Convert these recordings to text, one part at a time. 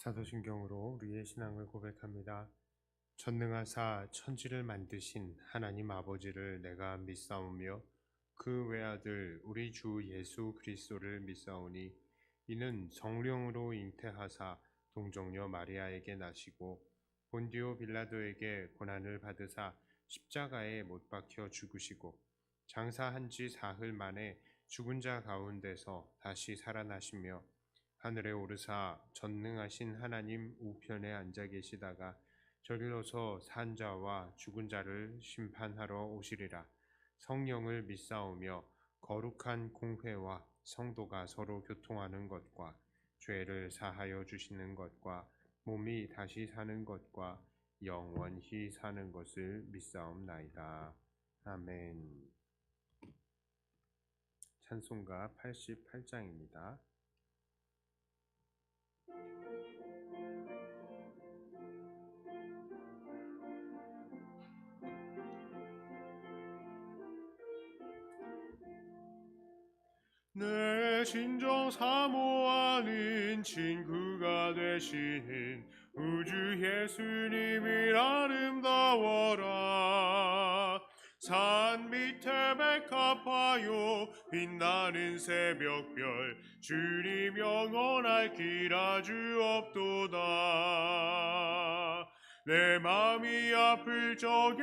사도신경으로 우리의 신앙을 고백합니다. 전능하사 천지를 만드신 하나님 아버지를 내가 믿사오며 그 외아들 우리 주 예수 그리스도를 믿사오니 이는 성령으로 잉태하사 동정녀 마리아에게 나시고 본디오 빌라도에게 고난을 받으사 십자가에 못 박혀 죽으시고 장사한 지 사흘 만에 죽은 자 가운데서 다시 살아나시며 하늘에 오르사 전능하신 하나님 우편에 앉아 계시다가 저리로서 산 자와 죽은 자를 심판하러 오시리라. 성령을 믿사오며 거룩한 공회와 성도가 서로 교통하는 것과 죄를 사하여 주시는 것과 몸이 다시 사는 것과 영원히 사는 것을 믿사옵나이다. 아멘. 찬송가 88장입니다. 내 진정 사모하는 친구가 되신 우주 예수님이 아름다워라. 산 밑에 백합화요 빛나는 새벽별 주님 영원할 길 아주 없도다. 내 마음이 아플 적에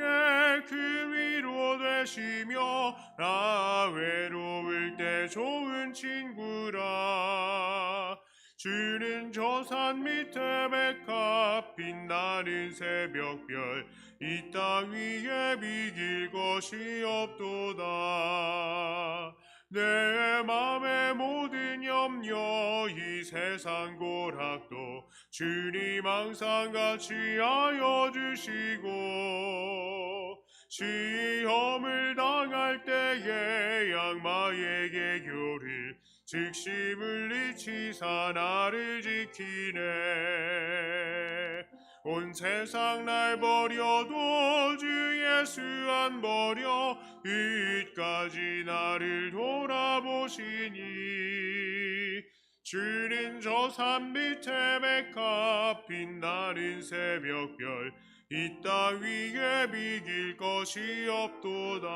그 위로 되시며 나 외로울 때 좋은 친구라. 주는 저 산 밑에 백합 빛나는 새벽별 이 땅 위에 비길 것이 없도다. 내 맘의 모든 염려 이 세상 고락도 주님 항상 같이 하여 주시고 시험을 당할 때에 악마에게 교를 즉시 물리치사 나를 지키네. 온 세상 날 버려도 주 예수 안 버려 끝까지 나를 돌아보시니 주는 저 산 밑에 백합 빛나는 새벽별 이 땅 위에 비길 것이 없도다.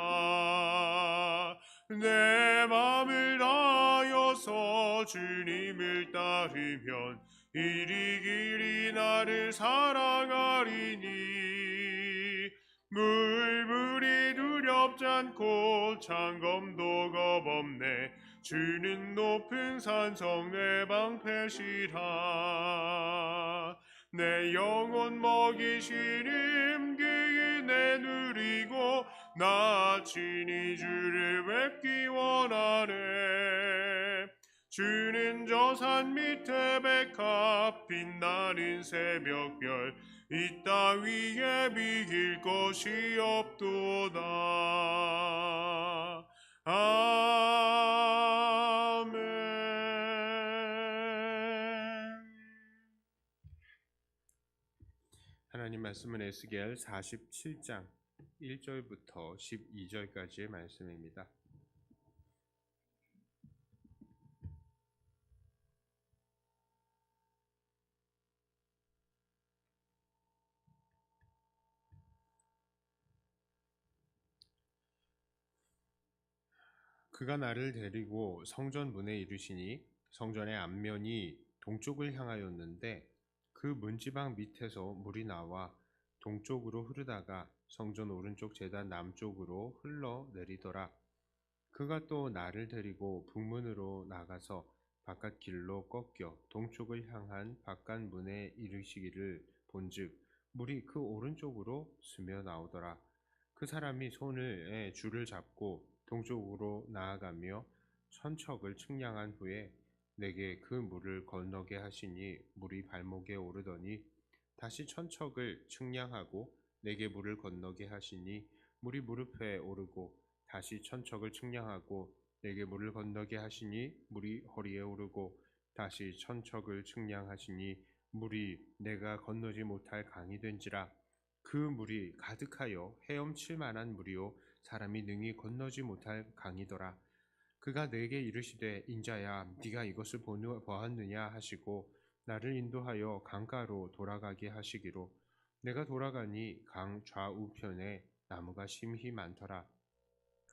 내 맘을 다하여서 주님을 따르면 이리길이 나를 사랑하리니 물불이 두렵지 않고 창검도 겁없네. 주는 높은 산성 내 방패시라. 내 영혼 먹이시는 그 은혜 누리고 나 친히 주를 뵙기 원하네. 주는 저 산 밑에 백합 빛나는 새벽별 이 땅 위에 비길 것이 없도다. 아멘. 하나님 말씀은 에스겔 47장 1절부터 12절까지의 말씀입니다. 그가 나를 데리고 성전 문에 이르시니 성전의 앞면이 동쪽을 향하였는데 그 문지방 밑에서 물이 나와 동쪽으로 흐르다가 성전 오른쪽 제단 남쪽으로 흘러내리더라. 그가 또 나를 데리고 북문으로 나가서 바깥 길로 꺾여 동쪽을 향한 바깥 문에 이르시기를 본즉 물이 그 오른쪽으로 스며 나오더라. 그 사람이 손에 줄을 잡고 동쪽으로 나아가며 천척을 측량한 후에 내게 그 물을 건너게 하시니 물이 발목에 오르더니 다시 천척을 측량하고 내게 물을 건너게 하시니 물이 무릎에 오르고 다시 천척을 측량하고 내게 물을 건너게 하시니 물이 허리에 오르고 다시 천척을 측량하시니 물이 내가 건너지 못할 강이 된지라. 그 물이 가득하여 헤엄칠 만한 물이요 사람이 능히 건너지 못할 강이더라. 그가 내게 이르시되 인자야 네가 이것을 보았느냐 하시고 나를 인도하여 강가로 돌아가게 하시기로. 내가 돌아가니 강 좌우편에 나무가 심히 많더라.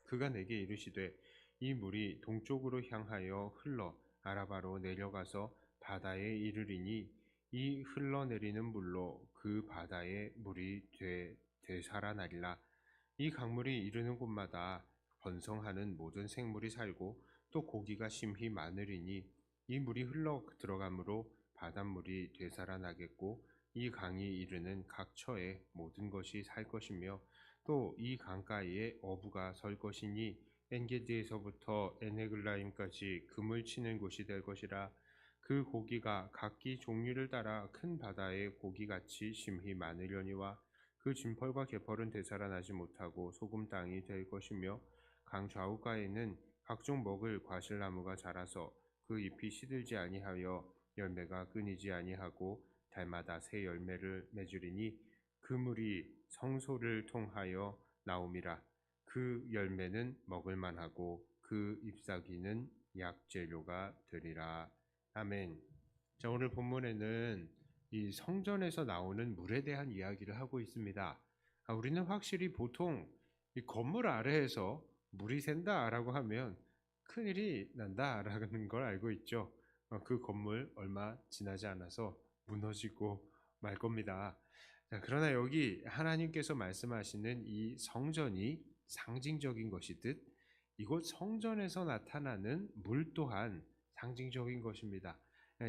그가 내게 이르시되 이 물이 동쪽으로 향하여 흘러 아라바로 내려가서 바다에 이르리니 이 흘러내리는 물로 그 바다의 물이 되살아나리라. 이 강물이 이르는 곳마다 번성하는 모든 생물이 살고 또 고기가 심히 많으리니 이 물이 흘러 들어가므로 바닷물이 되살아나겠고 이 강이 이르는 각 처에 모든 것이 살 것이며 또 이 강가에 어부가 설 것이니 엔게디에서부터 에네글라임까지 금을 치는 곳이 될 것이라. 그 고기가 각기 종류를 따라 큰 바다의 고기같이 심히 많으려니와 그 진펄과 개펄은 되살아나지 못하고 소금 땅이 될 것이며 강 좌우가에는 각종 먹을 과실나무가 자라서 그 잎이 시들지 아니하여 열매가 끊이지 아니하고 달마다 새 열매를 맺으리니 그 물이 성소를 통하여 나옴이라. 그 열매는 먹을 만하고 그 잎사귀는 약재료가 되리라. 아멘. 자, 오늘 본문에는 이 성전에서 나오는 물에 대한 이야기를 하고 있습니다. 우리는 확실히 보통 이 건물 아래에서 물이 샌다라고 하면 큰일이 난다라는 걸 알고 있죠. 그 건물 얼마 지나지 않아서 무너지고 말 겁니다. 자, 그러나 여기 하나님께서 말씀하시는 이 성전이 상징적인 것이듯 이곳 성전에서 나타나는 물 또한 상징적인 것입니다.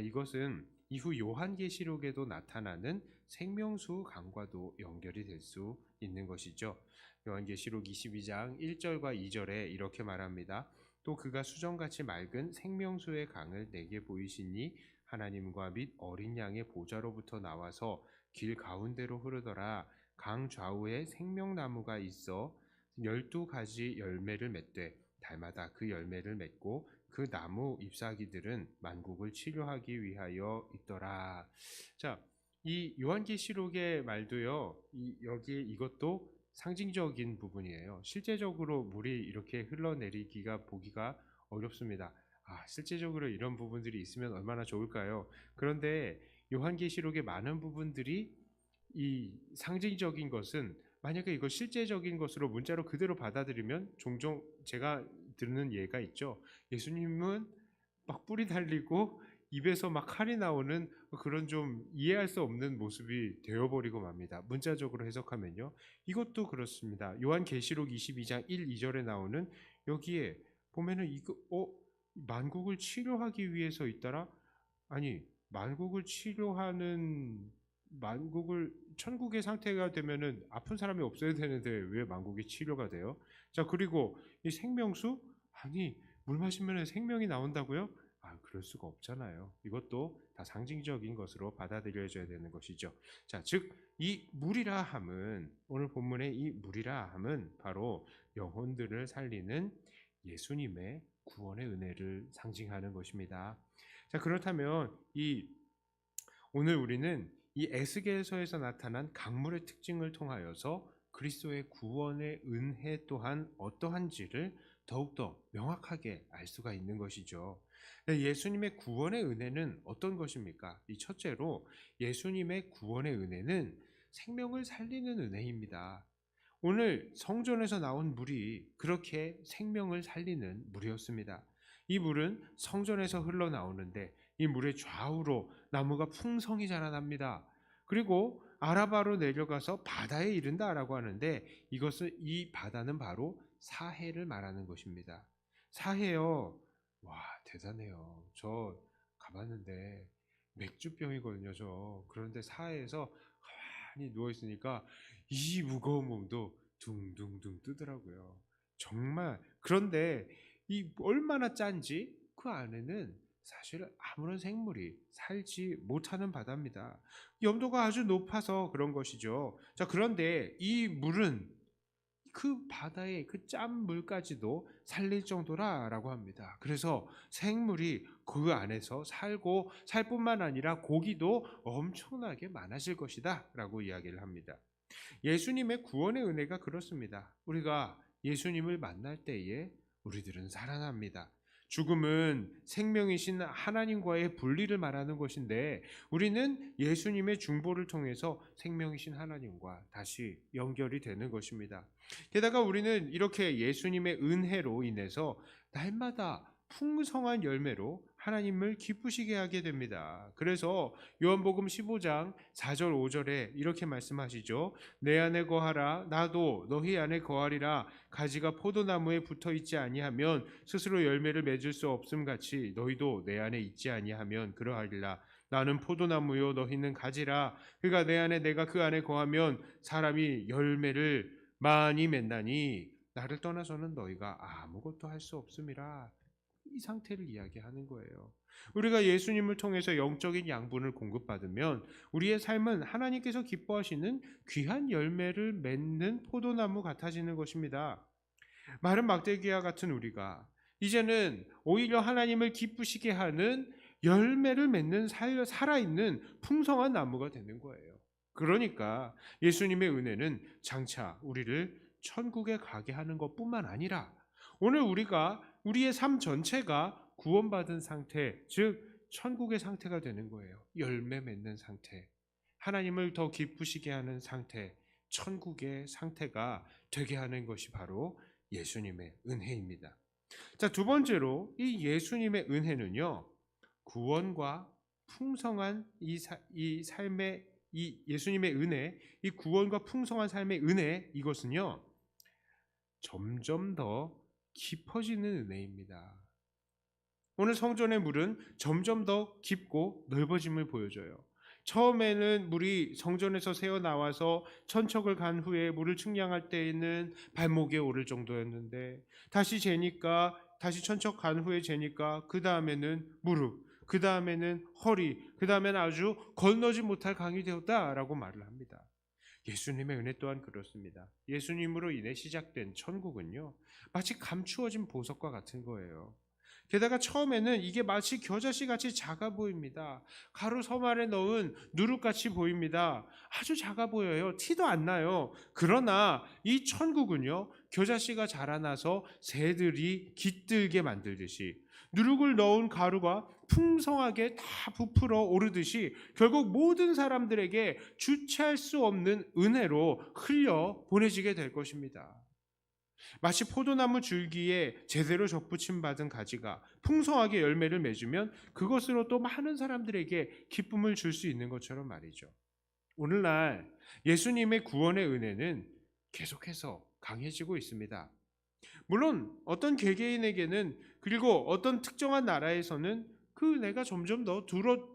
이것은 이후 요한계시록에도 나타나는 생명수 강과도 연결이 될 수 있는 것이죠. 요한계시록 22장 1절과 2절에 이렇게 말합니다. 또 그가 수정같이 맑은 생명수의 강을 내게 보이시니 하나님과 및 어린 양의 보좌로부터 나와서 길 가운데로 흐르더라. 강 좌우에 생명나무가 있어 12가지 열매를 맺되 달마다 그 열매를 맺고 그 나무 잎사귀들은 만국을 치료하기 위하여 있더라. 자, 이 요한계시록의 말도요. 여기에 이것도 상징적인 부분이에요. 실제적으로 물이 이렇게 흘러내리기가 보기가 어렵습니다. 실제적으로 이런 부분들이 있으면 얼마나 좋을까요? 그런데 요한계시록의 많은 부분들이 이 상징적인 것은 만약에 이걸 실제적인 것으로 문자로 그대로 받아들이면 종종 제가 듣는 예가 있죠. 예수님은 막 뿔이 달리고 입에서 막 칼이 나오는 그런 좀 이해할 수 없는 모습이 되어버리고 맙니다. 문자적으로 해석하면요. 이것도 그렇습니다. 요한계시록 22장 1, 2절에 나오는 여기에 보면은 이거 만국을 치료하기 위해서 있더라? 아니, 만국을 천국의 상태가 되면은 아픈 사람이 없어야 되는데 왜 만국이 치료가 돼요? 자, 그리고 이 생명수? 아니, 물 마시면 생명이 나온다고요? 그럴 수가 없잖아요. 이것도 다 상징적인 것으로 받아들여져야 되는 것이죠. 자, 즉 이 물이라 함은 오늘 본문의 이 물이라 함은 바로 영혼들을 살리는 예수님의 구원의 은혜를 상징하는 것입니다. 자, 그렇다면 오늘 우리는 이 에스겔서에서 나타난 강물의 특징을 통하여서 그리스도의 구원의 은혜 또한 어떠한지를 더욱더 명확하게 알 수가 있는 것이죠. 예수님의 구원의 은혜는 어떤 것입니까? 이 첫째로 예수님의 구원의 은혜는 생명을 살리는 은혜입니다. 오늘 성전에서 나온 물이 그렇게 생명을 살리는 물이었습니다. 이 물은 성전에서 흘러나오는데 이 물의 좌우로 나무가 풍성히 자라납니다. 그리고 아라바로 내려가서 바다에 이른다라고 하는데 이 바다는 바로 사해를 말하는 것입니다. 사해요. 와, 대단해요. 저 가봤는데 맥주병이거든요, 저. 그런데 사해에서 가만히 누워있으니까 이 무거운 몸도 둥둥둥 뜨더라고요. 정말. 그런데 이 얼마나 짠지 그 안에는 사실 아무런 생물이 살지 못하는 바다입니다. 염도가 아주 높아서 그런 것이죠. 자, 그런데 이 물은 그 바다의 그 짠물까지도 살릴 정도라고 합니다. 그래서 생물이 그 안에서 살고 살 뿐만 아니라 고기도 엄청나게 많아질 것이다 라고 이야기를 합니다. 예수님의 구원의 은혜가 그렇습니다. 우리가 예수님을 만날 때에 우리들은 살아납니다. 죽음은 생명이신 하나님과의 분리를 말하는 것인데 우리는 예수님의 중보를 통해서 생명이신 하나님과 다시 연결이 되는 것입니다. 게다가 우리는 이렇게 예수님의 은혜로 인해서 날마다 풍성한 열매로 하나님을 기쁘시게 하게 됩니다. 그래서 요한복음 15장 4절 5절에 이렇게 말씀하시죠. 내 안에 거하라 나도 너희 안에 거하리라. 가지가 포도나무에 붙어 있지 아니하면 스스로 열매를 맺을 수 없음 같이 너희도 내 안에 있지 아니하면 그러하리라. 나는 포도나무요 너희는 가지라. 그가 내 안에 내가 그 안에 거하면 사람이 열매를 많이 맺나니 나를 떠나서는 너희가 아무것도 할 수 없음이라. 이 상태를 이야기하는 거예요. 우리가 예수님을 통해서 영적인 양분을 공급받으면 우리의 삶은 하나님께서 기뻐하시는 귀한 열매를 맺는 포도나무 같아지는 것입니다. 마른 막대기와 같은 우리가 이제는 오히려 하나님을 기쁘시게 하는 열매를 맺는 살아있는 풍성한 나무가 되는 거예요. 그러니까 예수님의 은혜는 장차 우리를 천국에 가게 하는 것뿐만 아니라 오늘 우리가 우리의 삶 전체가 구원받은 상태, 즉 천국의 상태가 되는 거예요. 열매 맺는 상태, 하나님을 더 기쁘시게 하는 상태, 천국의 상태가 되게 하는 것이 바로 예수님의 은혜입니다. 자, 두 번째로 이 예수님의 은혜는요, 구원과 풍성한 이 삶의 이 예수님의 은혜, 이 구원과 풍성한 삶의 은혜, 이것은요 점점 더 깊어지는 은혜입니다. 오늘 성전의 물은 점점 더 깊고 넓어짐을 보여줘요. 처음에는 물이 성전에서 새어 나와서 천척을 간 후에 물을 측량할 때에는 발목에 오를 정도였는데 다시 재니까 다시 천척 간 후에 재니까 그 다음에는 무릎, 그 다음에는 허리, 그 다음에는 아주 건너지 못할 강이 되었다라고 말을 합니다. 예수님의 은혜 또한 그렇습니다. 예수님으로 인해 시작된 천국은요 마치 감추어진 보석과 같은 거예요. 게다가 처음에는 이게 마치 겨자씨 같이 작아 보입니다. 가루 섬 안에 넣은 누룩같이 보입니다. 아주 작아 보여요. 티도 안 나요. 그러나 이 천국은요 겨자씨가 자라나서 새들이 깃들게 만들듯이 누룩을 넣은 가루가 풍성하게 다 부풀어 오르듯이 결국 모든 사람들에게 주체할 수 없는 은혜로 흘려 보내지게 될 것입니다. 마치 포도나무 줄기에 제대로 접붙임 받은 가지가 풍성하게 열매를 맺으면 그것으로 또 많은 사람들에게 기쁨을 줄 수 있는 것처럼 말이죠. 오늘날 예수님의 구원의 은혜는 계속해서 강해지고 있습니다. 물론 어떤 개개인에게는 그리고 어떤 특정한 나라에서는 그 은혜가 점점 더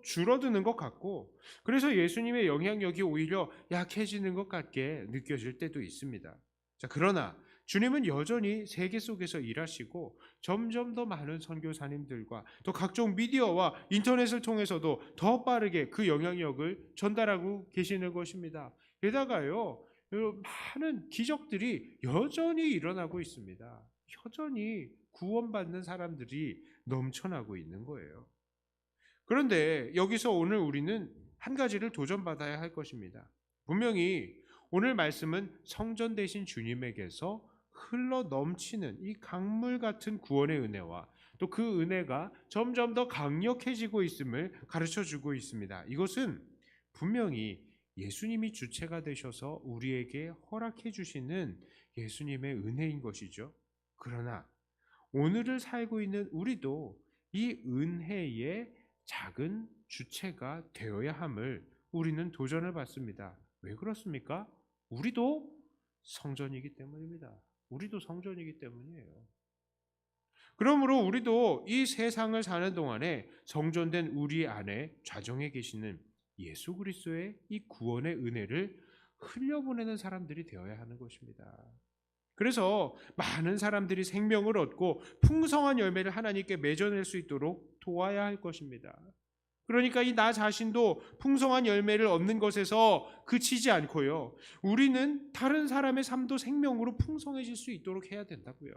줄어드는 것 같고 그래서 예수님의 영향력이 오히려 약해지는 것 같게 느껴질 때도 있습니다. 자, 그러나 주님은 여전히 세계 속에서 일하시고 점점 더 많은 선교사님들과 또 각종 미디어와 인터넷을 통해서도 더 빠르게 그 영향력을 전달하고 계시는 것입니다. 게다가요 많은 기적들이 여전히 일어나고 있습니다. 여전히 구원받는 사람들이 넘쳐나고 있는 거예요. 그런데 여기서 오늘 우리는 한 가지를 도전받아야 할 것입니다. 분명히 오늘 말씀은 성전 되신 주님에게서 흘러 넘치는 이 강물 같은 구원의 은혜와 또 그 은혜가 점점 더 강력해지고 있음을 가르쳐 주고 있습니다. 이것은 분명히 예수님이 주체가 되셔서 우리에게 허락해 주시는 예수님의 은혜인 것이죠. 그러나 오늘을 살고 있는 우리도 이 은혜의 작은 주체가 되어야 함을 우리는 도전을 받습니다. 왜 그렇습니까? 우리도 성전이기 때문입니다. 우리도 성전이기 때문이에요. 그러므로 우리도 이 세상을 사는 동안에 성전된 우리 안에 좌정에 계시는 예수 그리스도의 이 구원의 은혜를 흘려보내는 사람들이 되어야 하는 것입니다. 그래서 많은 사람들이 생명을 얻고 풍성한 열매를 하나님께 맺어낼 수 있도록 도와야 할 것입니다. 그러니까 이 나 자신도 풍성한 열매를 얻는 것에서 그치지 않고요. 우리는 다른 사람의 삶도 생명으로 풍성해질 수 있도록 해야 된다고요.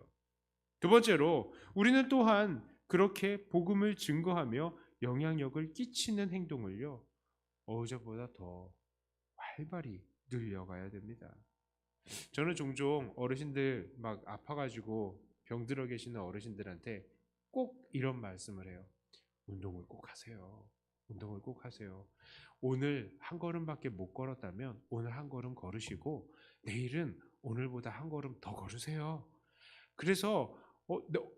두 번째로 우리는 또한 그렇게 복음을 증거하며 영향력을 끼치는 행동을요. 어제보다 더 활발히 늘려가야 됩니다. 저는 종종 어르신들 막 아파가지고 병들어 계시는 어르신들한테 꼭 이런 말씀을 해요. 운동을 꼭 하세요. 운동을 꼭 하세요. 오늘 한 걸음밖에 못 걸었다면 오늘 한 걸음 걸으시고 내일은 오늘보다 한 걸음 더 걸으세요. 그래서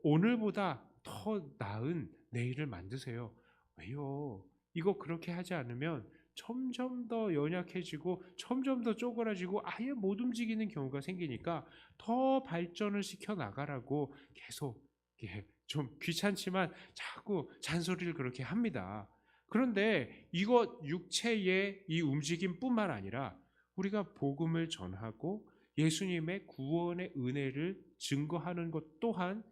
오늘보다 더 나은 내일을 만드세요. 왜요? 이거 그렇게 하지 않으면 점점 더 연약해지고 점점 더 쪼그라지고 아예 못 움직이는 경우가 생기니까 더 발전을 시켜 나가라고 계속 좀 귀찮지만 자꾸 잔소리를 그렇게 합니다. 그런데 이거 육체의 이 움직임뿐만 아니라 우리가 복음을 전하고 예수님의 구원의 은혜를 증거하는 것 또한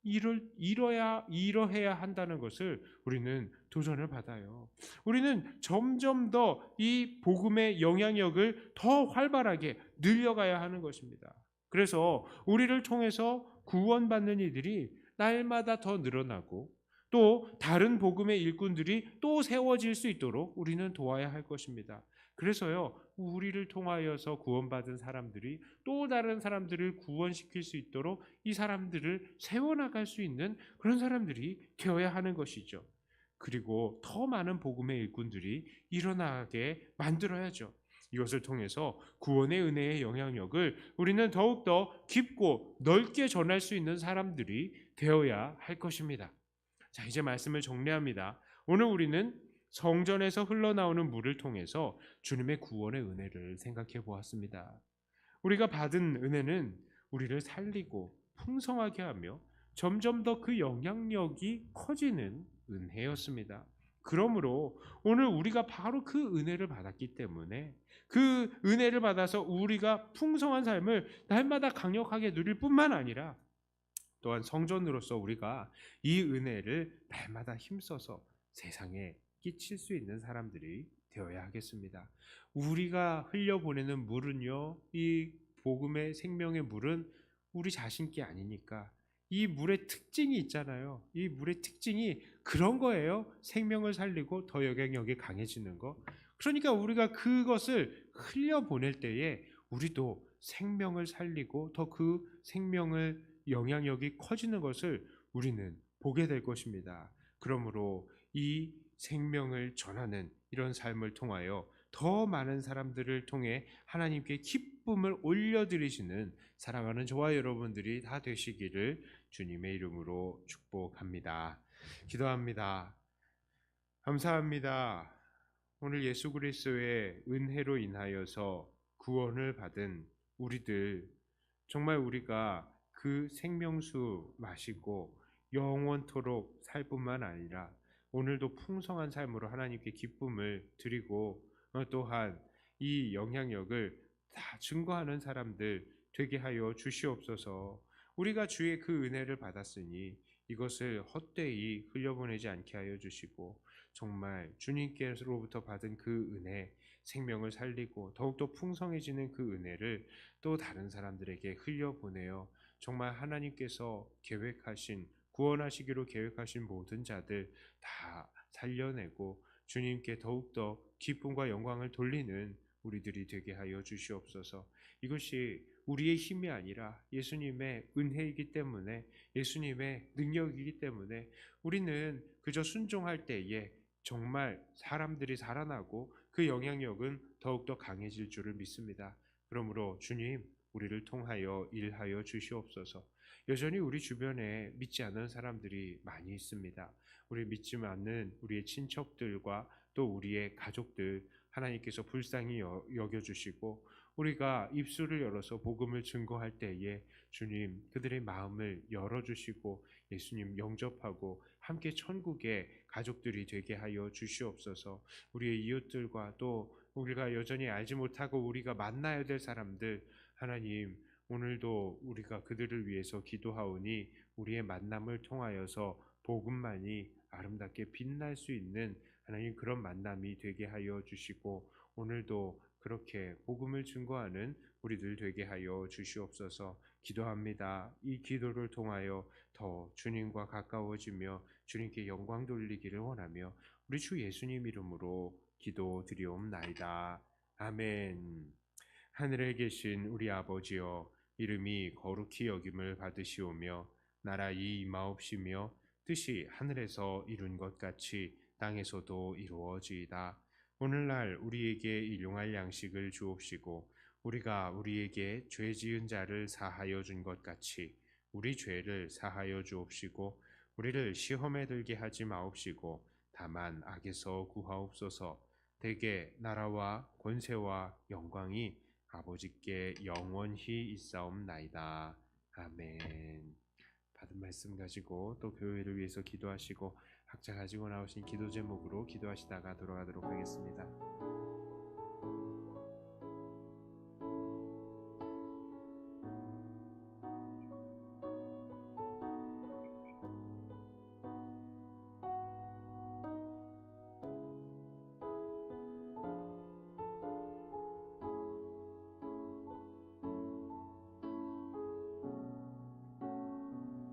이러해야 한다는 것을 우리는 도전을 받아요. 우리는 점점 더 이 복음의 영향력을 더 활발하게 늘려가야 하는 것입니다. 그래서 우리를 통해서 구원받는 이들이 날마다 더 늘어나고 또 다른 복음의 일꾼들이 또 세워질 수 있도록 우리는 도와야 할 것입니다. 그래서요, 우리를 통하여서 구원받은 사람들이 또 다른 사람들을 구원시킬 수 있도록 이 사람들을 세워나갈 수 있는 그런 사람들이 되어야 하는 것이죠. 그리고 더 많은 복음의 일꾼들이 일어나게 만들어야죠. 이것을 통해서 구원의 은혜의 영향력을 우리는 더욱더 깊고 넓게 전할 수 있는 사람들이 되어야 할 것입니다. 자, 이제 말씀을 정리합니다. 오늘 우리는 성전에서 흘러나오는 물을 통해서 주님의 구원의 은혜를 생각해 보았습니다. 우리가 받은 은혜는 우리를 살리고 풍성하게 하며 점점 더 그 영향력이 커지는 은혜였습니다. 그러므로 오늘 우리가 바로 그 은혜를 받았기 때문에 그 은혜를 받아서 우리가 풍성한 삶을 날마다 강력하게 누릴 뿐만 아니라 또한 성전으로서 우리가 이 은혜를 날마다 힘써서 세상에 끼칠 수 있는 사람들이 되어야 하겠습니다. 우리가 흘려보내는 물은요, 이 복음의 생명의 물은 우리 자신께 아니니까 이 물의 특징이 있잖아요. 이 물의 특징이 그런 거예요. 생명을 살리고 더 영향력이 강해지는 거. 그러니까 우리가 그것을 흘려보낼 때에 우리도 생명을 살리고 더 그 생명을 영향력이 커지는 것을 우리는 보게 될 것입니다. 그러므로 이 생명을 전하는 이런 삶을 통하여 더 많은 사람들을 통해 하나님께 기쁨을 올려드리시는 사랑하는 저와 여러분들이 다 되시기를 주님의 이름으로 축복합니다. 기도합니다. 감사합니다. 오늘 예수 그리스도의 은혜로 인하여서 구원을 받은 우리들, 정말 우리가 그 생명수 마시고 영원토록 살 뿐만 아니라 오늘도 풍성한 삶으로 하나님께 기쁨을 드리고 또한 이 영향력을 다 증거하는 사람들 되게 하여 주시옵소서. 우리가 주의 그 은혜를 받았으니 이것을 헛되이 흘려보내지 않게 하여 주시고 정말 주님께로부터 받은 그 은혜, 생명을 살리고 더욱더 풍성해지는 그 은혜를 또 다른 사람들에게 흘려보내어 정말 하나님께서 계획하신 구원하시기로 계획하신 모든 자들 다 살려내고 주님께 더욱더 기쁨과 영광을 돌리는 우리들이 되게 하여 주시옵소서. 이것이 우리의 힘이 아니라 예수님의 은혜이기 때문에 예수님의 능력이기 때문에 우리는 그저 순종할 때에 정말 사람들이 살아나고 그 영향력은 더욱더 강해질 줄을 믿습니다. 그러므로 주님, 우리를 통하여 일하여 주시옵소서. 여전히 우리 주변에 믿지 않는 사람들이 많이 있습니다. 우리 믿지 않는 우리의 친척들과 또 우리의 가족들 하나님께서 불쌍히 여겨주시고 우리가 입술을 열어서 복음을 증거할 때에 주님 그들의 마음을 열어주시고 예수님 영접하고 함께 천국의 가족들이 되게 하여 주시옵소서. 우리의 이웃들과 또 우리가 여전히 알지 못하고 우리가 만나야 될 사람들 하나님 오늘도 우리가 그들을 위해서 기도하오니 우리의 만남을 통하여서 복음만이 아름답게 빛날 수 있는 하나님 그런 만남이 되게 하여 주시고 오늘도 그렇게 복음을 증거하는 우리들 되게 하여 주시옵소서. 기도합니다. 이 기도를 통하여 더 주님과 가까워지며 주님께 영광 돌리기를 원하며 우리 주 예수님 이름으로 기도드리옵나이다. 아멘. 하늘에 계신 우리 아버지여, 이름이 거룩히 여김을 받으시오며 나라의 임하옵시며 뜻이 하늘에서 이룬 것 같이 땅에서도 이루어지이다. 오늘날 우리에게 일용할 양식을 주옵시고 우리가 우리에게 죄 지은 자를 사하여 준 것 같이 우리 죄를 사하여 주옵시고 우리를 시험에 들게 하지 마옵시고 다만 악에서 구하옵소서. 대개 나라와 권세와 영광이 아버지께 영원히 있사옵나이다. 아멘. 받은 말씀 가지고 또 교회를 위해서 기도하시고 각자 가지고 나오신 기도 제목으로 기도하시다가 돌아가도록 하겠습니다.